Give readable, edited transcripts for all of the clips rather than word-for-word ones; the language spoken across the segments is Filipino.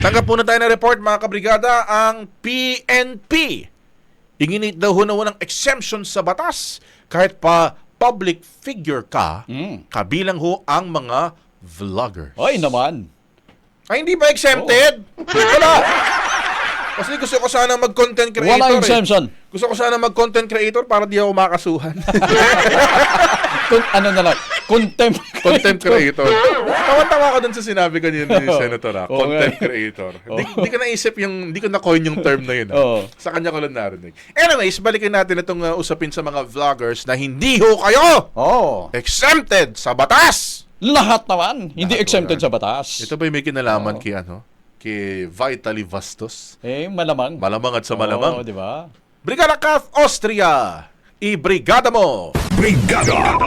Tanggap po na tayo ng report mga kabrigada, ang PNP. Inginit daw ho na ng exemption sa batas kahit pa public figure ka, kabilang ho ang mga vloggers. Ay naman. Ay, hindi ba exempted? Wala. Kasi gusto ko sana mag-content creator. Wala exemption. Gusto ko sana mag-content creator para di ako makasuhan. Ano na lang, contempt creator. Tawa-tawa ko dun sa sinabi kanina ni Senator. Oo Content nga. creator. Hindi ko naisip hindi ko na-coin yung term na yun. Oo. Sa kanya ko lang narinig. Anyways, balikan natin itong usapin sa mga vloggers na hindi ho kayo exempted sa batas. Lahat naman, hindi Lahat exempted naman. sa batas. Ito ba yung may kinalaman kay Vitaly Bastos? Malamang. Malamang at sa malamang. Oo, di ba? Brigada Kath Austria, i-brigada mo! Brigada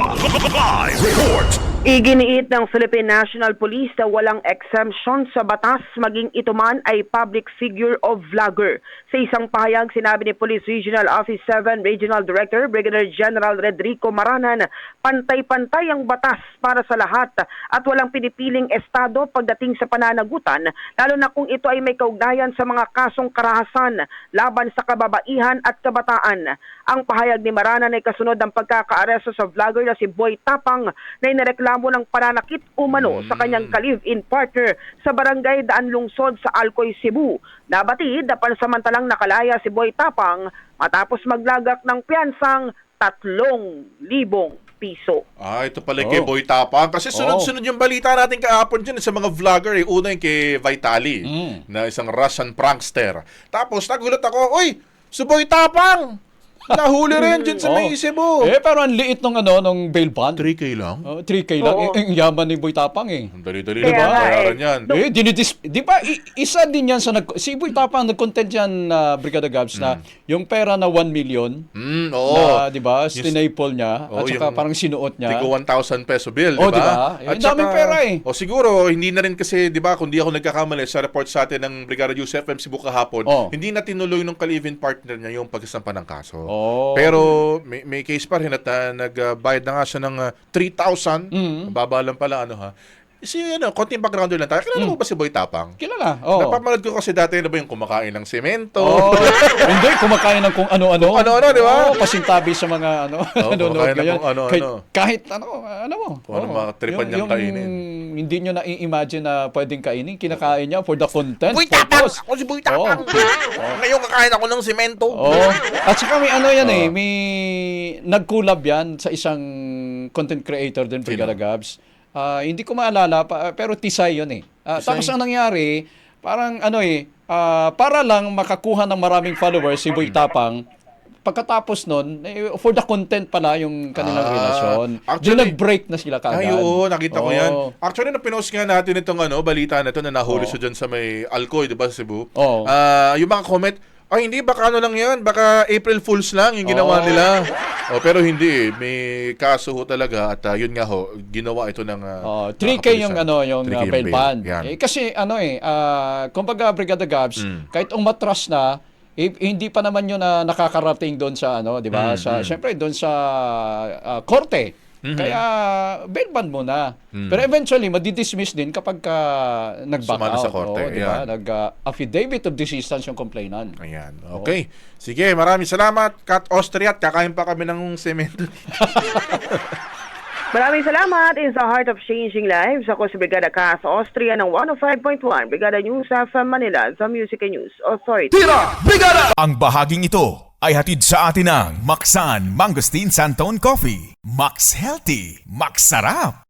Live Report. Iginiit ng Philippine National Police na walang exemption sa batas maging ito man ay public figure o vlogger. Sa isang pahayag, sinabi ni Police Regional Office 7 Regional Director Brigadier General Redrico Maranan, pantay-pantay ang batas para sa lahat at walang pinipiling estado pagdating sa pananagutan, lalo na kung ito ay may kaugnayan sa mga kasong karahasan laban sa kababaihan at kabataan. Ang pahayag ni Maranan ay kasunod ng pagkakaaresto sa vlogger na si Boy Tapang na inareklamo ng pananakit umano sa kanyang ka-live-in partner sa barangay Daan Lungsod sa Alcoy, Cebu. Nabatid na pansamantalang nakalaya si Boy Tapang matapos maglagak ng piyansang 3,000 piso. Ito pala kay Boy Tapang. Kasi sunod-sunod yung balita natin kahapon dyan sa mga vlogger. Una yung kay Vitaly, na isang Russian prankster. Tapos nagulat ako, uy, si Boy Tapang! Nahuli rin dyan sa may Cebu. Pero ang liit nung bail bond. 3K lang? 3K lang. Ang yaman ni Boy Tapang eh. Ang dali-dali Kaya na nga, bayaran yan. Di ba, isa din yan si Boy Tapang nag-content yan, Brigada Gabs, na yung pera na 1 million, na, di ba, stinaple niya, at saka parang sinuot niya. Tigo 1,000 peso bill, di ba? Di ba? Ang daming pera eh. Siguro, hindi na rin kasi, di ba, kung di ako nagkakamali sa report sa atin ng Brigada News FM Cebu kahapon, hindi na tinuloy ng ka-live-in partner niya yung pagsasampa ng kaso. Pero may case pa rin at nagbayad na nga siya ng 3,000. Baba lang pala, konting background lang tayo. Kilala mo ba si Boy Tapang? Kilala. Napapanood ko kasi dati na ba yung kumakain ng semento? Hindi, kumakain ng kung ano-ano. Ano-ano, di ba? Pasintabi sa mga nanonood kumakain ng ngayon. kung ano-ano. Kahit mo. Kung ano mga tripan niyang kainin. Hindi nyo na-i-imagine na pwedeng kainin. Kinakain niya for the content. Boy Tapang! Ako si Boy Tapang! Ngayon kakain ako ng semento. At saka may may nag-collab yan sa isang content creator din, Brigada Gabs. Hindi ko maalala, pero Tisay yun eh. Tapos ang nangyari, parang para lang makakuha ng maraming followers si Boy Tapang, pagkatapos nun, for the content pala yung kanilang relasyon. Actually, nag-break na sila kaagad. Nakita ko yan. Actually, na-pinost nga natin itong balita na ito na nahuli siya dyan sa may Alcoy, di ba, sa Cebu. Yung mga comment, hindi, baka lang yan. Baka April Fools lang yung ginawa nila. Pero hindi may kaso ho talaga at yun nga ginawa ito ng 3K yung 3K bail bond. Yan. Kasi kumbaga Brigada Gabs, kahit umatras na, hindi pa naman yun na nakakarating doon sa di ba? Syempre doon sa korte. Kaya bail bond muna. Pero eventually madidismiss din kapag nag-back Sumana out. sa korte. Diba? Nag-affidavit of desistance yung complainant. Ayan. Okay. Sige, maraming salamat. Kat Austria, kakain pa kami ng semento. Maraming salamat. In the heart of changing lives, ako si Brigada Kath Austria ng 105.1 Brigada News FM Manila, the Music and News Authority. Tira! Brigada! Ang bahaging ito ay hatid sa atin ng Maxan Mangosteen Santon Coffee. Max Healthy, Max Sarap.